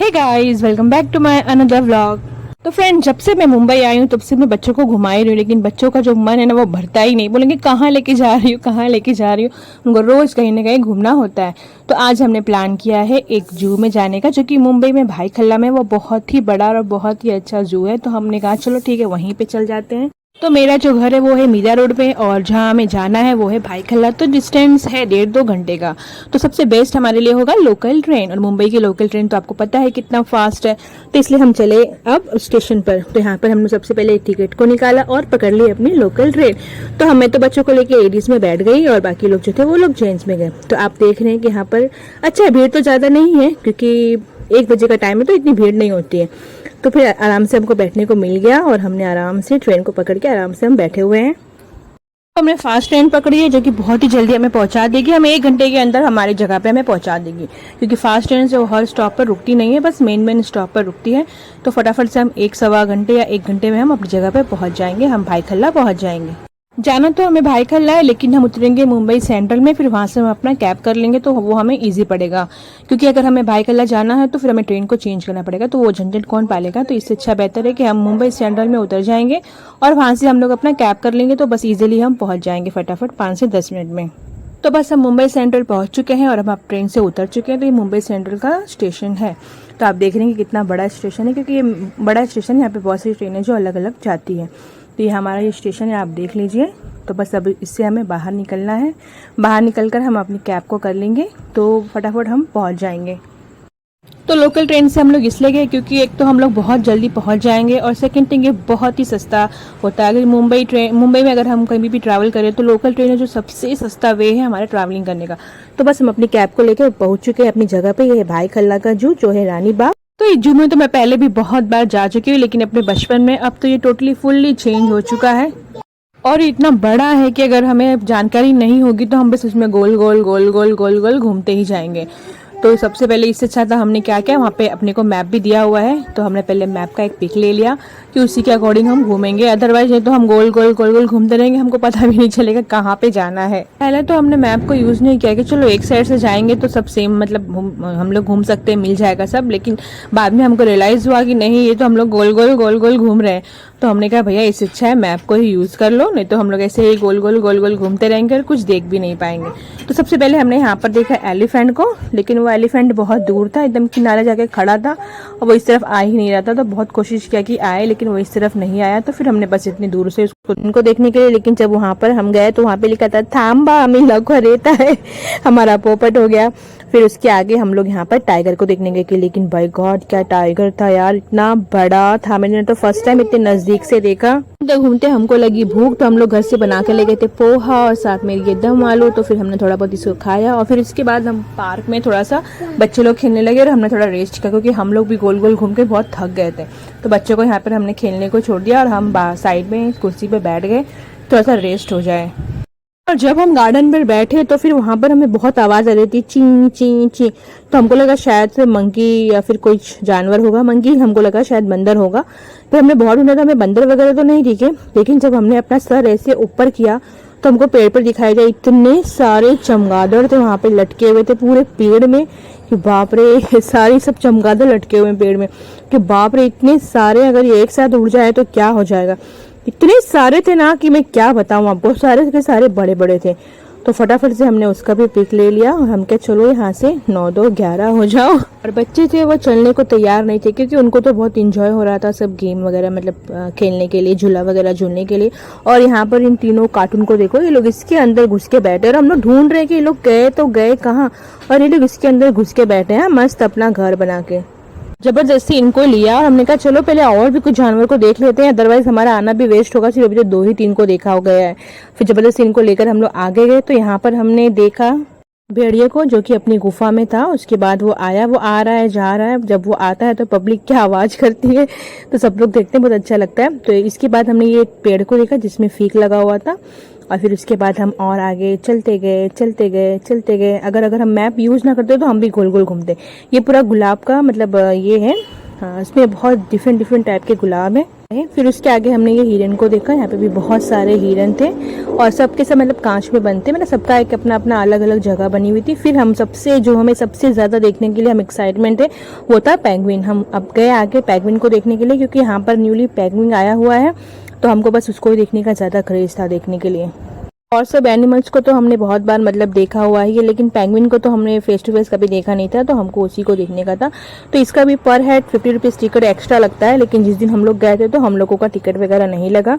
Hey guys, welcome back to my another vlog. तो friend, जब से मैं मुंबई आई हूँ तब से मैं बच्चों को घुमा ही रही हूँ, लेकिन बच्चों का जो मन है ना वो भरता ही नहीं। बोलेंगे कहाँ लेके जा रही हूँ, कहाँ लेके जा रही हूँ। उनको रोज कहीं ना कहीं घूमना होता है। तो आज हमने प्लान किया है एक जू में जाने का, जो कि मुंबई में भाई खल्ला में। वो बहुत ही बड़ा और बहुत ही अच्छा जू है। तो हमने कहा चलो ठीक है, वहीं पे चल जाते हैं। तो मेरा जो घर है वो है मीरा रोड पे, और जहाँ हमें जाना है वो है भाई खल्ला। तो डिस्टेंस है 1.5-2 घंटे का। तो सबसे बेस्ट हमारे लिए होगा लोकल ट्रेन, और मुंबई की लोकल ट्रेन तो आपको पता है कितना फास्ट है। तो इसलिए हम चले अब स्टेशन पर। तो यहाँ पर हमने सबसे पहले टिकट को निकाला और पकड़ ली अपनी लोकल ट्रेन। तो हमें तो बच्चों को लेके लेडीज में बैठ गई, और बाकी लोग जो थे वो लोग जेंट्स में गए। तो आप देख रहे हैं कि यहाँ पर अच्छा भीड़ तो ज़्यादा नहीं है, क्योंकि 1 बजे का टाइम है तो इतनी भीड़ नहीं होती है। तो फिर आराम से हमको बैठने को मिल गया, और हमने आराम से ट्रेन को पकड़ के आराम से हम बैठे हुए हैं। हमने फास्ट ट्रेन पकड़ी है, जो कि बहुत ही जल्दी हमें पहुंचा देगी। हमें 1 घंटे के अंदर हमारी जगह पे हमें पहुंचा देगी, क्योंकि फास्ट ट्रेन से वो हर स्टॉप पर रुकती नहीं है, बस मेन स्टॉप पर रुकती है। तो फटाफट से हम 1-1.25 घंटे या 1 घंटे में हम अपनी जगह पे पहुंच जाएंगे, हम भाई खल्ला पहुंच जाएंगे। जाना तो हमें भाई खल्ला है, लेकिन हम उतरेंगे मुंबई सेंट्रल में, फिर वहां से हम अपना कैब कर लेंगे, तो वो हमें इजी पड़ेगा। क्योंकि अगर हमें भाई खल्ला जाना है तो फिर हमें ट्रेन को चेंज करना पड़ेगा, तो वो झंझट कौन पालेगा। तो इससे अच्छा बेहतर है कि हम मुंबई सेंट्रल में उतर जाएंगे, और वहां से हम लोग अपना कैब कर लेंगे, तो बस इजीली हम पहुंच जाएंगे फटाफट 5 से 10 मिनट में। तो बस हम मुंबई सेंट्रल पहुंच चुके हैं, और हम अब ट्रेन से उतर चुके हैं। तो ये मुंबई सेंट्रल का स्टेशन है। तो आप देख रहे हैं कि कितना बड़ा स्टेशन है, क्योंकि ये बड़ा स्टेशन है, यहाँ पे बहुत सारी ट्रेनें जो अलग अलग जाती है। तो ये हमारा ये स्टेशन है, आप देख लीजिए। तो बस अब इससे हमें बाहर निकलना है। बाहर निकलकर हम अपनी कैब को कर लेंगे, तो फटाफट हम पहुंच जाएंगे। तो लोकल ट्रेन से हम लोग इसलिए गए क्योंकि एक तो हम लोग बहुत जल्दी पहुंच जाएंगे, और सेकंड थिंग ये बहुत ही सस्ता होता है। अगर मुंबई में अगर हम कहीं भी ट्रैवल करें तो लोकल ट्रेन है जो सबसे सस्ता वे है हमारे ट्रैवलिंग करने का। तो बस हम अपनी कैब को लेकर पहुंच चुके हैं अपनी जगह पे। ये है भाई खल्ला का जू, जो है रानी बाग। तो इस जू में तो मैं पहले भी बहुत बार जा चुकी हूँ, लेकिन अपने बचपन में। अब तो ये टोटली फुल्ली चेंज हो चुका है, और इतना बड़ा है कि अगर हमें जानकारी नहीं होगी तो हम बस उसमें गोल गोल गोल गोल गोल गोल घूमते ही जाएंगे। तो सबसे पहले इससे अच्छा था हमने क्या किया, वहाँ पे अपने को मैप भी दिया हुआ है, तो हमने पहले मैप का एक पिक ले लिया कि उसी के अकॉर्डिंग हम घूमेंगे। अदरवाइज ये तो हम गोल गोल गोल गोल घूमते रहेंगे, हमको पता भी नहीं चलेगा कहाँ पे जाना है। पहले तो हमने मैप को यूज नहीं किया कि चलो एक साइड से जाएंगे तो सब सेम, मतलब हम लोग घूम सकते हैं, मिल जाएगा सब। लेकिन बाद में हमको रियलाइज हुआ कि नहीं, ये तो हम लोग गोल गोल गोल गोल घूम रहे हैं। तो हमने कहा भैया इससे अच्छा है मैप को ही यूज कर लो, नहीं तो हम लोग ऐसे ही गोल गोल गोल गोल घूमते रहेंगे और कुछ देख भी नहीं पाएंगे। तो सबसे पहले हमने यहाँ पर देखा एलिफेंट को, लेकिन वो एलिफेंट बहुत दूर था, एकदम किनारे जाके खड़ा था, और वो इस तरफ आ ही नहीं रहा था। तो बहुत कोशिश किया कि आए, लेकिन वो इस तरफ नहीं आया। तो फिर हमने बस इतनी दूर से उनको देखने के लिए, लेकिन जब वहां पर हम गए तो वहां पे लिखा था थाम्बा मिला रहता है। हमारा पोपट हो गया। फिर उसके आगे हम लोग यहाँ पर टाइगर को देखने गए कि, लेकिन बाय गॉड क्या टाइगर था यार, इतना बड़ा था। मैंने तो फर्स्ट टाइम इतने नजदीक से देखा। घूमते हमको लगी भूख, तो हम लोग घर से बना के ले गए थे पोहा, और साथ में ये दम आलू। तो फिर हमने थोड़ा बहुत इसको खाया, और फिर इसके बाद हम पार्क में थोड़ा सा बच्चे लोग खेलने लगे, और हमने थोड़ा रेस्ट किया, क्योंकि हम लोग भी गोल गोल घूम के बहुत थक गए थे। तो बच्चों को यहाँ पर हमने खेलने को छोड़ दिया, और हम साइड में कुर्सी पे बैठ गए, थोड़ा सा रेस्ट हो जाए। और जब हम गार्डन पर बैठे तो फिर वहां पर हमें बहुत आवाज आ रही थी, ची ची ची। तो हमको लगा शायद से मंकी या फिर कुछ जानवर होगा। मंकी हमको लगा शायद बंदर होगा। फिर हमने बहुत ढूंढा था, हमें बंदर वगैरह तो नहीं दिखे। लेकिन जब हमने अपना सर ऐसे ऊपर किया तो हमको पेड़ पर दिखाई दिया, इतने सारे चमगादड़ थे वहां पे लटके हुए थे पूरे पेड़ में, कि बाप रे, सारी सब चमगादड़ लटके हुए पेड़ में, कि बाप रे इतने सारे, अगर ये एक साथ उड़ जाए तो क्या हो जाएगा। इतने सारे थे ना कि मैं क्या बताऊं आपको, सारे के सारे बड़े बड़े थे। तो फटाफट से हमने उसका भी पिक ले लिया, और हम क्या चलो यहाँ से 9-2-11 हो जाओ। और बच्चे थे वो चलने को तैयार नहीं थे, क्योंकि उनको तो बहुत इंजॉय हो रहा था सब गेम वगैरह, मतलब खेलने के लिए, झूला वगैरह झूलने के लिए। और यहाँ पर इन तीनों कार्टून को देखो, ये लोग इसके अंदर घुस के बैठे, और हम लोग ढूंढ रहे हैं कि ये लोग गए तो गए कहाँ, और ये लोग इसके अंदर घुस के बैठे हैं मस्त अपना घर बना के। जबरदस्ती इनको लिया, और हमने कहा चलो पहले और भी कुछ जानवर को देख लेते हैं, अदरवाइज हमारा आना भी वेस्ट होगा, सिर्फ अभी तो 2 ही 3 को देखा हो गया है। फिर जबरदस्ती इनको लेकर हम लोग आगे गए। तो यहाँ पर हमने देखा भेड़िए को, जो कि अपनी गुफा में था। उसके बाद वो आया, वो आ रहा है जा रहा है। जब वो आता है तो पब्लिक क्या आवाज करती है, तो सब लोग देखते हैं, बहुत अच्छा लगता है। तो इसके बाद हमने ये पेड़ को देखा जिसमें फीक लगा हुआ था, और फिर उसके बाद हम और आगे चलते गए चलते गए चलते गए। अगर हम मैप यूज ना करते तो हम भी गोल गोल घूमते। ये पूरा गुलाब का मतलब ये है हाँ, इसमें बहुत डिफरेंट डिफरेंट टाइप के गुलाब हैं। फिर उसके आगे हमने ये हिरन को देखा, यहाँ पे भी बहुत सारे हिरन थे और सबके सब मतलब कांच में बनते, मतलब सबका एक अपना अपना अलग अलग जगह बनी हुई थी। फिर हम सबसे जो हमें सबसे ज़्यादा देखने के लिए हम एक्साइटमेंट थे वो था पेंगुइन। हम अब गए आगे पेंगुइन को देखने के लिए, क्योंकि यहाँ पर न्यूली पेंगुइन आया हुआ है, तो हमको बस उसको ही देखने का ज़्यादा क्रेज था देखने के लिए। और सब एनिमल्स को तो हमने बहुत बार मतलब देखा हुआ है, लेकिन पेंगुइन को तो हमने फेस टू फेस कभी देखा नहीं था, तो हमको उसी को देखने का था। तो इसका भी पर हेड 50 रुपीज़ टिकट एक्स्ट्रा लगता है, लेकिन जिस दिन हम लोग गए थे तो हम लोगों का टिकट वगैरह नहीं लगा।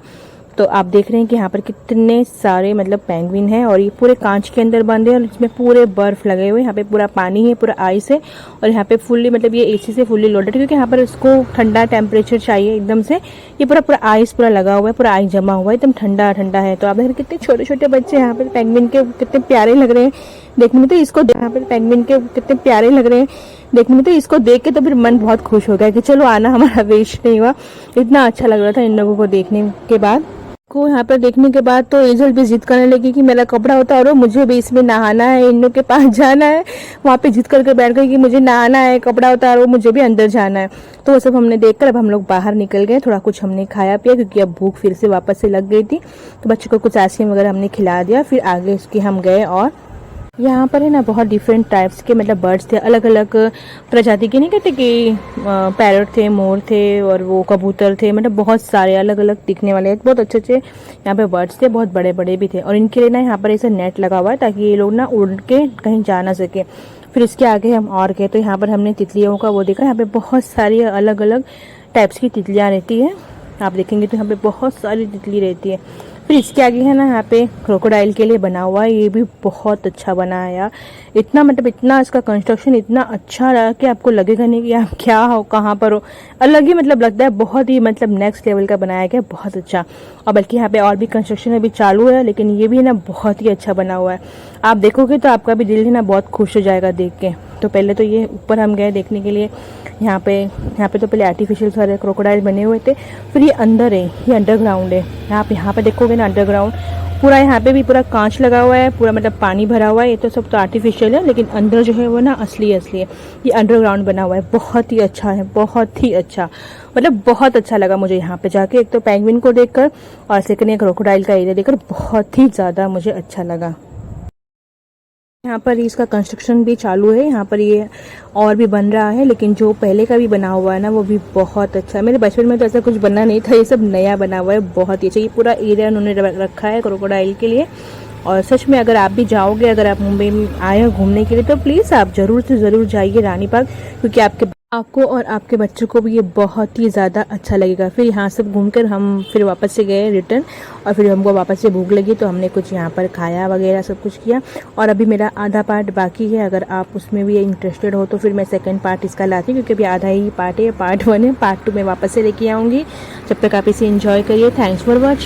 तो आप देख रहे हैं कि यहाँ पर कितने सारे मतलब पेंगुइन हैं और ये पूरे कांच के अंदर बंद है और इसमें पूरे बर्फ लगे हुए हैं। यहाँ पे पूरा पानी है, पूरा आइस है और यहाँ पे फुल्ली मतलब ये एसी से फुल्ली लोडेड, क्योंकि यहाँ पर इसको ठंडा टेम्परेचर चाहिए एकदम से। ये पूरा पूरा आइस पूरा लगा हुआ है, पूरा आइस जमा हुआ है, एकदम ठंडा ठंडा है। तो आप देख कितने छोटे छोटे बच्चे यहाँ पे पेंगुइन के कितने प्यारे लग रहे हैं देखने में। तो इसको यहाँ पे पेंगुइन के कितने प्यारे लग रहे हैं देखने में, तो इसको देख के तो फिर मन बहुत खुश हो गया कि चलो आना हमारा वेस्ट नहीं हुआ। इतना अच्छा लग रहा था इन लोगों को देखने के बाद। को यहाँ पर देखने के बाद तो एंजल भी जिद करने लगी कि मेरा कपड़ा उतारो, मुझे भी इसमें नहाना है, इन लोग के पास जाना है। वहाँ पे जिद करके बैठ गई कि मुझे नहाना है, कपड़ा उतारो, मुझे भी अंदर जाना है। तो वो सब हमने देखकर अब हम लोग बाहर निकल गए, थोड़ा कुछ हमने खाया पिया, क्योंकि अब भूख फिर से वापस से लग गई थी। तो बच्चों को कुछ आइसक्रीम वगैरह हमने खिला दिया। फिर आगे उसके हम गए और यहाँ पर है ना बहुत डिफरेंट टाइप्स के मतलब बर्ड्स थे, अलग अलग प्रजाति के। नहीं कहते कि पैरट थे, मोर थे और वो कबूतर थे, मतलब बहुत सारे अलग अलग दिखने वाले बहुत अच्छे अच्छे यहाँ पे बर्ड्स थे, बहुत बड़े बड़े भी थे। और इनके लिए ना यहाँ पर ऐसा नेट लगा हुआ है ताकि ये लोग ना उड़ के कहीं जा ना सके। फिर इसके आगे हम और गए तो यहाँ पर हमने तितलियों का वो देखा। यहाँ पे बहुत सारी अलग अलग टाइप्स की तितलियाँ रहती है, आप देखेंगे तो यहाँ पे बहुत सारी तितली रहती है। फिर इसके आगे है ना यहाँ पे क्रोकोडाइल के लिए बना हुआ है, ये भी बहुत अच्छा बना है यार। इतना मतलब इतना इसका कंस्ट्रक्शन इतना अच्छा रहा कि आपको लगेगा नहीं कि आप क्या हो, कहाँ पर हो, अलग ही मतलब लगता है। बहुत ही मतलब नेक्स्ट लेवल का बनाया गया, बहुत अच्छा। और बल्कि यहाँ पे और भी कंस्ट्रक्शन अभी चालू है, लेकिन ये भी ना बहुत ही अच्छा बना हुआ है। आप देखोगे तो आपका भी दिल है ना बहुत खुश हो जाएगा देख के। तो पहले तो ये ऊपर हम गए देखने के लिए, यहाँ पे तो पहले आर्टिफिशियल सारे क्रोकोडाइल बने हुए थे। फिर ये अंदर है, ये अंडरग्राउंड है। यहाँ पे देखोगे ना अंडरग्राउंड पूरा, यहाँ पे भी पूरा कांच लगा हुआ है, पूरा मतलब पानी भरा हुआ है। ये तो सब तो आर्टिफिशियल है, लेकिन अंदर जो है वो ना असली है। ये अंडरग्राउंड बना हुआ है, बहुत ही अच्छा है, बहुत ही अच्छा। मतलब बहुत अच्छा लगा मुझे यहाँ पे जाके, एक तो पेंगुइन को देखकर और सेकंड ये क्रोकोडाइल का एरिया देखकर बहुत ही ज़्यादा मुझे अच्छा लगा। यहाँ पर इसका कंस्ट्रक्शन भी चालू है, यहाँ पर ये और भी बन रहा है, लेकिन जो पहले का भी बना हुआ है ना वो भी बहुत अच्छा है। मेरे बचपन में तो ऐसा कुछ बना नहीं था, ये सब नया बना हुआ है, बहुत ही अच्छा। ये पूरा एरिया उन्होंने रखा है क्रोकोडाइल के लिए। और सच में अगर आप भी जाओगे, अगर आप मुंबई में आए हो घूमने के लिए, तो प्लीज़ आप ज़रूर से ज़रूर जाइए रानी पार्क, क्योंकि आपको और आपके बच्चों को भी ये बहुत ही ज़्यादा अच्छा लगेगा। फिर यहाँ सब घूमकर हम फिर वापस से गए रिटर्न, और फिर हमको वापस से भूख लगी तो हमने कुछ यहाँ पर खाया वगैरह सब कुछ किया। और अभी मेरा आधा पार्ट बाकी है, अगर आप उसमें भी इंटरेस्टेड हो तो फिर मैं सेकंड पार्ट इसका लाती हूँ, क्योंकि अभी आधा ही पार्ट है, पार्ट 1 है, पार्ट 2 मैं वापस से लेके आऊँगी। जब तक आप इसे एंजॉय करिए। Thanks for watching.